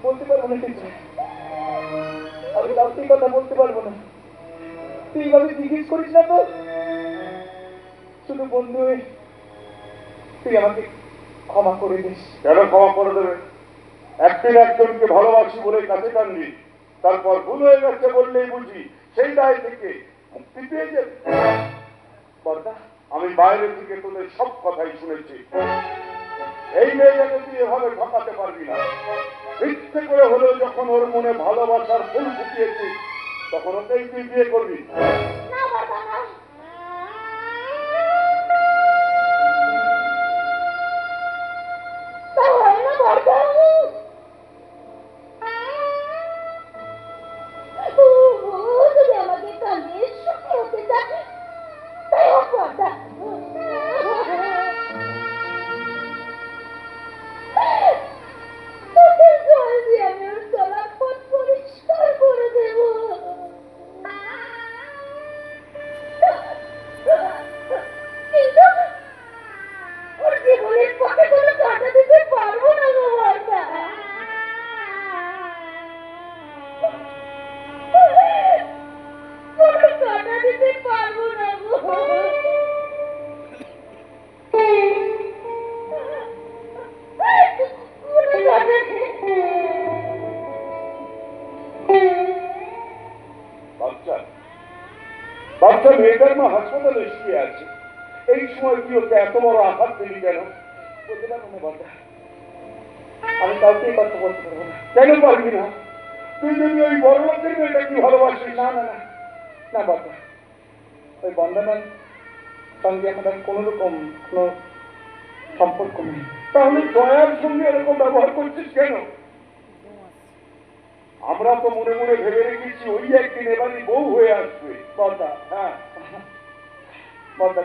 বলতে পারবো না কিছু, আমি কাউকে কথা বলতে পারবো না। তুই এইভাবে জিজ্ঞেস করিস না তো, শুধু বন্ধু হয়ে তুই আমাকে ক্ষমা করে দিস। কেন ক্ষমা করে দেবে? একদিন একজনকে ভালোবাসি বলে কাছে টানবি, তারপর ভুল হয়ে গেছে বললেই বুঝি সেই দায় থেকে মুক্তি পেয়ে যাবে। বর্দা, আমি বাইরে থেকে তোদের সব কথাই শুনেছি। এই মেয়েটাকে তুই এভাবে ঠকাতে পারবি না। ইচ্ছে করে হলেও যখন ওর মনে ভালোবাসার ফুল ফুটিয়েছিস, তখন ওকেই তুই বিয়ে করবি। না বাবা, না। তা হয় না বর্দা। তুমি আমাকে কানের সুখী হতে চাও, তাই হোক বর্দা। তোদের জল দিয়ে আমি ওর চলার পথ পরিষ্কার করে দেব। কিন্তু ওর জীবনের পথে কোনো কাঁটা দিতে পারবো না গো বর্দা। কোনো কাঁটা দিতে পারবো না গো। কোনো কাঁটা বাচ্চা বাচ্চা মেয়েটার মা হাসপাতালে শুয়ে আছে, এই সময় তুই ওকে এত বড় আঘাত দিলি কেন? বলতে পারবো না বর্দা, আমি কাউকেই কথা বলতে পারবো না। কেন পারবি না? তুই যদি ওই বড় লোকের মেয়েটাকে ভালোবাসিস না না না না বর্দা, ওই বন্দনার সঙ্গে আমাদের কোনো রকম কোনো সম্পর্ক নেই। তাহলে দয়ার সঙ্গে এরকম ব্যবহার করছিস কেন? আমরা তো মনে মনে ভেবে রেখেছি ওই একদিন এবারই বউ হয়ে আসবে। বর্দা, হ্যাঁ, বর্দা